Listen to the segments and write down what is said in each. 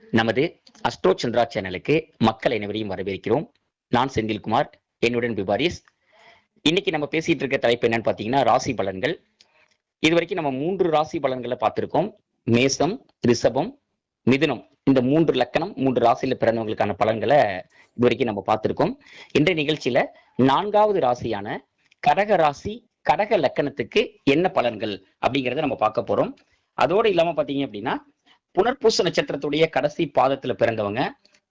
நமது அஸ்ட்ரோ சந்திரா சேனலுக்கு மக்கள் அனைவரையும் வரவேற்கிறோம். நான் செந்தில்குமார், என்னுடன் விபாரிஸ். இன்னைக்கு நம்ம பேசிட்டு இருக்க தலைப்பு என்னன்னு பாத்தீங்கன்னா ராசி பலன்கள். இது வரைக்கும் நம்ம 3 ராசி பலன்களை பார்த்திருக்கோம். மேசம், ரிஷபம், மிதுனம், இந்த 3 லக்கணம் 3 ராசியில பிறந்தவங்களுக்கான பலன்களை இது வரைக்கும் நம்ம பார்த்திருக்கோம். இன்றைய நிகழ்ச்சியில 4வது ராசியான கடக ராசி, கடக லக்கணத்துக்கு என்ன பலன்கள் அப்படிங்கிறத நம்ம பார்க்க போறோம். அதோடு இல்லாம பாத்தீங்க அப்படின்னா புனர்பூச நட்சத்திரத்துடைய கடைசி பாதத்துல பிறந்தவங்க,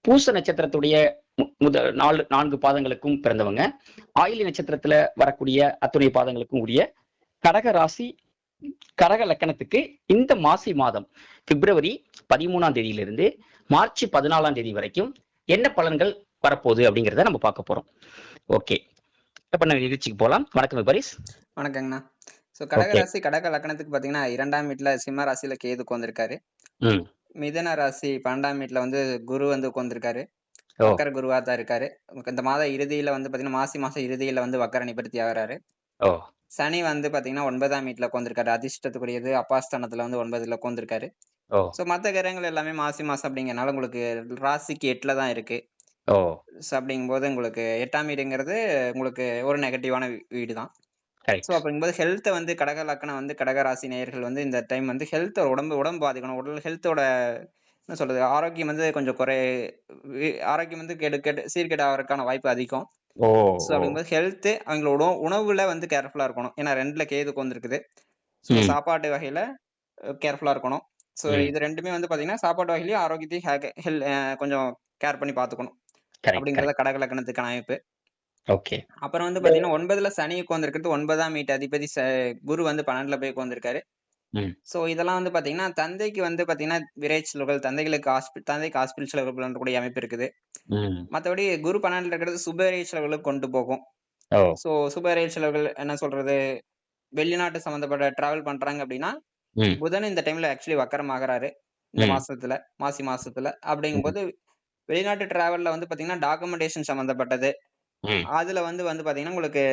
பூச நட்சத்திரத்துடைய முதல் 4 பாதங்களுக்கும் பிறந்தவங்க, ஆயிலி நட்சத்திரத்துல வரக்கூடிய அத்துணை பாதங்களுக்கும் உரிய கடக ராசி கடக லக்கணத்துக்கு இந்த மாசி மாதம் பிப்ரவரி 13ஆம் தேதியிலிருந்து மார்ச் 14ஆம் தேதி வரைக்கும் என்ன பலன்கள் வரப்போகுது அப்படிங்கிறத நம்ம பார்க்க போறோம். ஓகே, இப்ப நம்ம நிகழ்ச்சிக்கு போலாம். வணக்கம் விபரிஸ். வணக்கங்கண்ணா. ஸோ கடக ராசி கடக லக்கணத்துக்கு பார்த்தீங்கன்னா 2ஆம் வீட்டில் சிம்ம ராசியில கேது உட்காந்துருக்காரு. மிதன ராசி 12ஆம் வீட்டில் வந்து குரு வந்து உட்காந்துருக்காரு. வக்கர குருவா தான் இருக்காரு. இந்த மாத இறுதியில வந்து பார்த்தீங்கன்னா மாசம் இறுதியில வந்து வக்கர நிபர்த்தி ஆகிறாரு. சனி வந்து பார்த்தீங்கன்னா 9ஆம் வீட்டில் உட்காந்துருக்காரு. அதிர்ஷ்டத்துக்குரியது அப்பாஸ்தானத்துல வந்து 9ல உட்காந்துருக்காரு. ஸோ மற்ற கிரகங்கள் எல்லாமே மாசம் அப்படிங்கிறனால உங்களுக்கு ராசிக்கு 8ல தான் இருக்கு. ஸோ அப்படிங்கும்போது உங்களுக்கு 8ஆம் வீடுங்கிறது உங்களுக்கு ஒரு நெகட்டிவான வீடு தான். ஸோ அப்படிங்கும்போது ஹெல்த்தை வந்து கடக லக்கணம் வந்து கடக ராசி நேயர்கள் வந்து இந்த டைம் வந்து ஹெல்த் உடம்பு பாதிக்கணும். உடல் ஹெல்த்தோட என்ன சொல்றது, ஆரோக்கியம் வந்து கொஞ்சம் ஆரோக்கியம் வந்து சீர்கேடு ஆகிறதுக்கான வாய்ப்பு அதிகம். ஸோ அப்படிங்கும்போது ஹெல்த் அவங்களோட உணவுல வந்து கேர்ஃபுல்லா இருக்கணும். ஏன்னா 2ல கேது வந்துருக்குது. ஸோ சாப்பாட்டு வகையில கேர்ஃபுல்லா இருக்கணும். ஸோ இது ரெண்டுமே வந்து பாத்தீங்கன்னா சாப்பாட்டு வகையிலையும் ஆரோக்கியத்தையும் கொஞ்சம் கேர் பண்ணி பாத்துக்கணும் அப்படிங்கறத கடக லக்கணத்துக்கான அமைப்பு. ஓகே. அப்புறம் வந்து பாத்தீங்கன்னா 9ல சனி உட்கார்ந்திருக்கிறது, 9ஆம் வீட்டு அதிபதி குரு வந்து 12ல போய் உட்கார்ந்திருக்காரு. சோ இதெல்லாம் வந்து பாத்தீங்கன்னா தந்தைக்கு வந்து பாத்தீங்கன்னா விரை செலவுகள், தந்தைக்கு ஹாஸ்பிட்டல் செலவுகள் பண்ணக்கூடிய அமைப்பு இருக்குது. மத்தபடி குரு 12ல இருக்கிறது சுபவிரை செலவுகளுக்கு கொண்டு போகும். சோ சுபவிரை செலவுகள் என்ன சொல்றது, வெளிநாட்டு சம்பந்தப்பட்ட டிராவல் பண்றாங்க அப்படின்னா புதன் இந்த டைம்ல ஆக்சுவலி வக்கரம் ஆகிறாரு இந்த மாசத்துல, மாசி மாசத்துல. அப்படிங்கும்போது வெளிநாட்டு டிராவல்ல வந்து பாத்தீங்கன்னா டாக்குமெண்டேஷன் சம்பந்தப்பட்டது, அதுல வந்து பாத்தீங்கன்னா உங்களுக்கு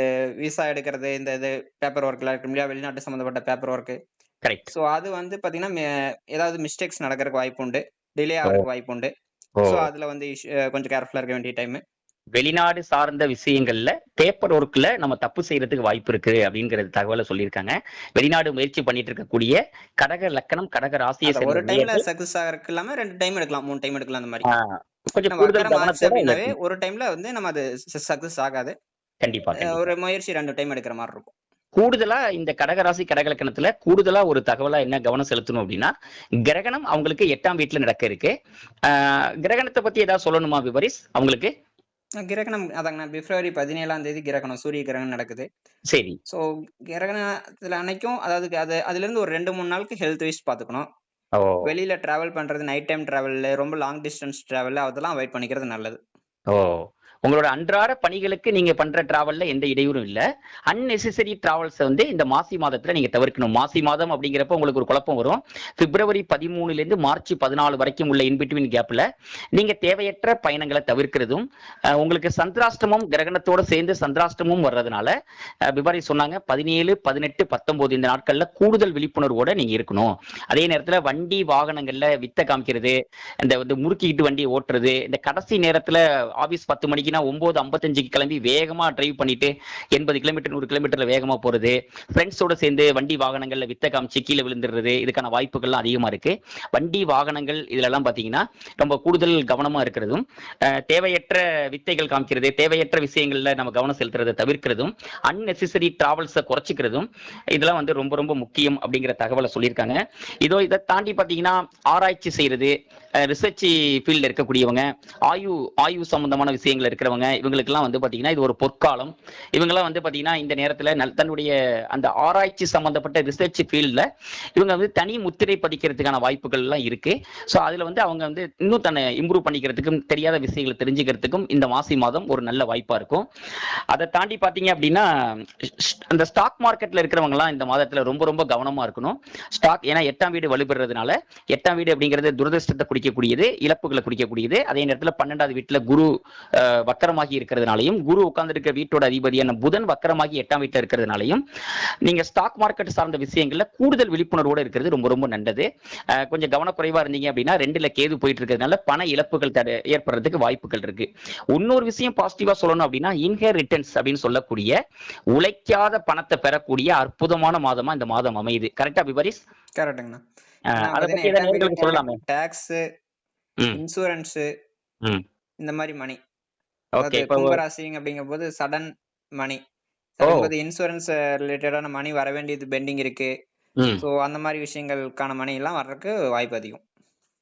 விசா எடுக்கிறது, இந்த இது பேப்பர் ஒர்க்ல இருக்கு இல்லையா, வெளிநாட்டு சம்பந்தப்பட்ட பேப்பர் ஒர்க். சோ அது வந்து பாத்தீங்கன்னா ஏதாவது மிஸ்டேக்ஸ் நடக்கிறதுக்கு வாய்ப்பு உண்டு, டிலே ஆகிறதுக்கு வாய்ப்பு உண்டு. சோ அதுல வந்து கொஞ்சம் கேர்ஃபுல்லா இருக்க வேண்டிய டைம். வெளிநாடு சார்ந்த விஷயங்கள்ல பேப்பர் ஒர்க்ல நம்ம தப்பு செய்யறதுக்கு வாய்ப்பு இருக்கு அப்படிங்கறது தகவலை சொல்லியிருக்காங்க. வெளிநாடு முயற்சி பண்ணிட்டு இருக்கக்கூடிய கடக லக்கணம் கடக ராசியை ஒரு டைம்ல சக்சஸ் ஆகிறதுக்கு இல்லாம 2 டைம் எடுக்கலாம், 3 டைம் எடுக்கலாம். அந்த மாதிரி கொஞ்சம் கூடுதல் கவனத்தோட ஒரு டைம்ல வந்து நம்ம அது சக்சஸ் ஆகாது. கண்டிப்பா ஒரு முயற்சி 2 டைம் எடுக்கிற மாதிரி இருக்கும். கூடுதலா இந்த கடகராசி கடகலக்கணத்துல கூடுதலா ஒரு தகவலா என்ன கவனம் செலுத்தணும் அப்படின்னா, கிரகணம் அவங்களுக்கு 8ஆம் வீட்டுல நடக்க இருக்கு. கிரகணத்தை பத்தி ஏதாவது சொல்லணுமா விபரிஸ் அவங்களுக்கு? கிரகணம் அதாங்கண்ணா, பிப்ரவரி 17ஆம் தேதி கிரகணம், சூரிய கிரகணம் நடக்குது. சரி. சோ கிரகணத்துல அன்னைக்கும் அதாவது அதுல இருந்து ஒரு 2-3 நாளுக்கு ஹெல்த் வைஸ் பாத்துக்கணும். வெளியில டிராவல் பண்றது, நைட் டைம் டிராவல்ல, ரொம்ப லாங் டிஸ்டன்ஸ் டிராவல்ல அதெல்லாம் அவாய்ட் பண்ணிக்கிறது நல்லது. உங்களோட அன்றாட பணிகளுக்கு நீங்க பண்ற டிராவல்ல எந்த இடையூறும் இல்ல. அன்னெசரி டிராவல்ஸ் வந்து இந்த மாசி மாதத்துல நீங்க தவிர்க்கணும். மாசி மாதம் அப்படிங்கிறப்ப உங்களுக்கு ஒரு குழப்பம் வரும். பிப்ரவரி 13ல இருந்து மார்ச் 14 வரைக்கும் உள்ள இன்பிட்வீன் கேப்ல நீங்க தேவையற்ற பயணங்களை தவிர்க்கிறதும், உங்களுக்கு சந்திராஷ்டமம் கிரகணத்தோட சேர்ந்து சந்திராஷ்டமும் வர்றதுனால விபாரி சொன்னாங்க 17, 18, 19 இந்த நாட்கள்ல கூடுதல் விழிப்புணர்வோட நீங்க இருக்கணும். அதே நேரத்துல வண்டி வாகனங்கள்ல வித்த காமிக்கிறது, இந்த முறுக்கிட்டு வண்டி ஓட்டுறது, இந்த கடைசி நேரத்துல ஆபீஸ் 10 மணிக்கு 9:55 கிளம்பி வேகமா டிரைவ் பண்ணிட்டு 80 கிலோமீட்டர் 100 கிலோமீட்டர்ல வேகமா போறது, ஃப்ரெண்ட்ஸோட சேர்ந்து வண்டி வாகனங்கள்ல வித்த காமிச்சு கீழே விழுந்துடுறது, இதுக்கான வாய்ப்புகள்லாம் அதிகமா இருக்கு. வண்டி வாகனங்கள் இதுல எல்லாம் பாத்தீங்கன்னா ரொம்ப கூடுதல் கவனமா இருக்கிறதும், தேவையற்ற வித்தைகள் காமிக்கிறது, தேவையற்ற விஷயங்கள்ல நம்ம கவனம் செலுத்துறதை தவிர்க்கிறதும், அன்னெசரி டிராவல்ஸை குறைச்சிக்கிறதும் இதெல்லாம் வந்து ரொம்ப ரொம்ப முக்கியம் அப்படிங்கிற தகவலை சொல்லியிருக்காங்க. இதை தாண்டி பாத்தீங்கன்னா ஆராய்ச்சி செய்யறது, ரிசர்ச் ஃபீல்ட்ல இருக்கக்கூடியவங்க, ஆய்வு சம்பந்தமான விஷயங்கள் இருக்கிறவங்க, இவங்களுக்கெல்லாம் வந்து பாத்தீங்கன்னா இது ஒரு பொற்காலம். இவங்கெல்லாம் வந்து பாத்தீங்கன்னா இந்த நேரத்துல தன்னுடைய அந்த ஆராய்ச்சி சம்பந்தப்பட்ட ரிசர்ச் ஃபீல்ட்ல இவங்க வந்து தனி முத்திரை பதிக்கிறதுக்கான வாய்ப்புகள் எல்லாம் இருக்கு. ஸோ அதுல வந்து அவங்க வந்து இன்னும் தன்னை இம்ப்ரூவ் பண்ணிக்கிறதுக்கும், தெரியாத விஷயங்களை தெரிஞ்சுக்கிறதுக்கும் இந்த மாசி மாதம் ஒரு நல்ல வாய்ப்பா இருக்கும். அதை தாண்டி பாத்தீங்க அப்படின்னா அந்த ஸ்டாக் மார்க்கெட்ல இருக்கிறவங்க எல்லாம் இந்த மாதத்துல ரொம்ப ரொம்ப கவனமா இருக்கணும். ஸ்டாக் ஏன்னா 8ஆம் வீடு வலுப்பெறதுனால, 8ஆம் வீடு அப்படிங்கிறது துரதிருஷ்டத்தை குறிக்கக்கூடியது, இழப்புகளை குறிக்கக்கூடியது. அதே நேரத்தில் 12வது வீட்டுல குரு வக்கரமாகி இருக்கிறதுனாலையும், குரு உட்கார்ந்துருக்க வீட்டோட அதிபதியான புதன் வக்கரமாகி 8ஆம் வீட்டில் இருக்கிறதுனாலையும் நீங்க ஸ்டாக் மார்க்கெட் சார்ந்த விஷயங்கள்ல கூடுதல் விழிப்புணர்வோடு இருக்கிறது ரொம்ப ரொம்ப நல்லது. கொஞ்சம் கவனக்குறைவா இருந்தீங்க அப்படின்னா 2ல கேது போயிட்டு இருக்கிறதுனால பண இழப்புகள் ஏற்படுறதுக்கு வாய்ப்புகள் இருக்கு. இன்னொரு விஷயம் பாசிட்டிவா சொல்லணும் அப்படின்னா, இன்ஹெரிட்டன்ஸ் அப்படின்னு சொல்லக்கூடிய உழைக்காத பணத்தை பெறக்கூடிய அற்புதமான மாதமா இந்த மாதம் அமையுது. கரெக்டா விபரிஸ்? கரெக்டுங்கண்ணா. அதை பத்தி ஏதாவது நேயர்களுக்கு சொல்லலாமே. டாக்ஸ், இன்சூரன்ஸ், இந்த மாதிரி மணி, ஓகே, கும்பராசிங்க அப்படிங்கும் போது சடன் மணி, இன்சூரன்ஸ் ரிலேட்டடான மணி வர வேண்டியது பெண்டிங் இருக்கு. சோ அந்த மாதிரி விஷயங்களுக்கான மணி எல்லாம் வர்றதுக்கு வாய்ப்பு அதிகம்.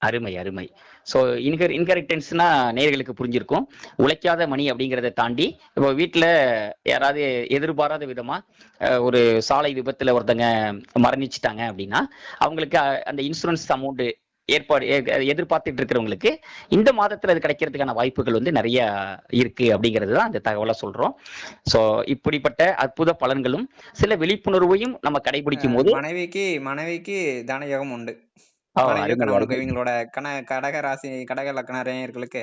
அருமை அருமை. ஸோ இன்ஹெரிட்டன்ஸ்னா நேயர்களுக்கு புரிஞ்சிருக்கும். உழைக்காத மணி அப்படிங்கிறத தாண்டி இப்போ வீட்டில் யாராவது எதிர்பாராத விதமா ஒரு சாலை விபத்துல ஒருத்தங்க மரணிச்சிட்டாங்க அப்படின்னா அவங்களுக்கு அந்த இன்சூரன்ஸ் அமௌண்ட் எதிர்பார்த்துட்டு இருக்கிறவங்களுக்கு இந்த மாதத்துல அது கிடைக்கிறதுக்கான வாய்ப்புகள் வந்து நிறைய இருக்கு அப்படிங்கிறது தான் அந்த தகவலை சொல்றோம். சோ இப்படிப்பட்ட அற்புத பலன்களும் சில விழிப்புணர்வையும் நம்ம கடைபிடிக்கும் போது மனைவிக்கு தானயோகம் உண்டு. இவங்களோட கடக ராசி கடக லக்ன நேயர்களுக்கு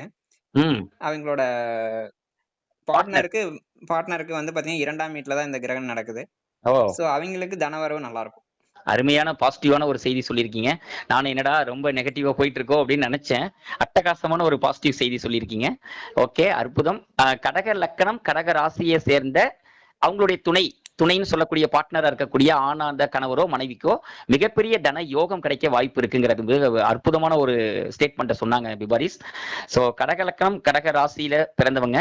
அவங்களோட பார்ட்னருக்கு வந்து பாத்தீங்கன்னா 2ஆம் வீட்டுல தான் இந்த கிரகணம் நடக்குது. சோ அவங்களுக்கு தனவரவு நல்லா இருக்கும். அருமையான பாசிட்டிவான ஒரு செய்தி சொல்லியிருக்கீங்க. நான் என்னடா ரொம்ப நெகட்டிவா போயிட்டு இருக்கோம் அப்படின்னு நினைச்சேன். அட்டகாசமான ஒரு பாசிட்டிவ் செய்தி சொல்லியிருக்கீங்க. ஓகே, அற்புதம். கடக லக்கணம் கடக ராசியை சேர்ந்த அவங்களுடைய துணைன்னு சொல்லக்கூடிய பார்ட்னரா இருக்கக்கூடிய ஆனாந்த கணவரோ மனைவிக்கோ மிகப்பெரிய தன யோகம் கிடைக்க வாய்ப்பு இருக்குங்கிறது அற்புதமான ஒரு ஸ்டேட்மெண்ட்டை சொன்னாங்க பிபாரிஸ். ஸோ கடக லக்கணம் கடக ராசியில பிறந்தவங்க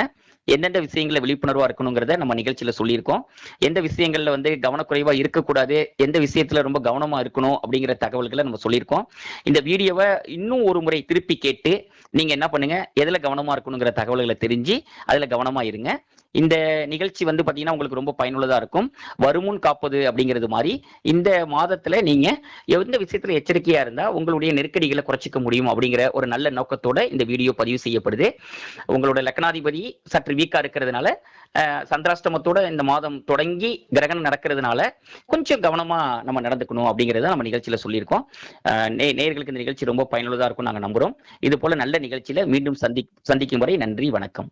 எந்தெந்த விஷயங்கள விழிப்புணர்வா இருக்கணுங்கிறத நம்ம நிகழ்ச்சியில சொல்லியிருக்கோம். எந்த விஷயங்கள்ல வந்து கவனக்குறைவா இருக்கக்கூடாது, எந்த விஷயத்துல ரொம்ப கவனமா இருக்கணும் அப்படிங்கிற தகவல்களை நம்ம சொல்லியிருக்கோம். இந்த வீடியோவை இன்னும் ஒரு முறை திருப்பி கேட்டு நீங்க என்ன பண்ணுங்க, எதுல கவனமா இருக்கணுங்கிற தகவல்களை தெரிஞ்சு அதுல கவனமா இருங்க. இந்த நிகழ்ச்சி வந்து பாத்தீங்கன்னா உங்களுக்கு ரொம்ப பயனுள்ளதா இருக்கும். வருமுன் காப்பது அப்படிங்கிறது மாதிரி இந்த மாதத்துல நீங்க எந்த விஷயத்துல எச்சரிக்கையா இருந்தா உங்களுடைய நெருக்கடிகளை குறைச்சிக்க முடியும் அப்படிங்கிற ஒரு நல்ல நோக்கத்தோட இந்த வீடியோ பதிவு செய்யப்படுது. உங்களோட லக்னாதிபதி சற்று வீக்கா இருக்கிறதுனால சந்திராஷ்டமத்தோட இந்த மாதம் தொடங்கி கிரகணம் நடக்கிறதுனால கொஞ்சம் கவனமா நம்ம நடந்துக்கணும் அப்படிங்கறத நம்ம நிகழ்ச்சியில சொல்லியிருக்கோம். நேயர்களுக்கு இந்த நிகழ்ச்சி ரொம்ப பயனுள்ளதா இருக்கும் நாங்க நம்புறோம். இது போல நல்ல நிகழ்ச்சியில மீண்டும் சந்திக்கும் வரை நன்றி, வணக்கம்.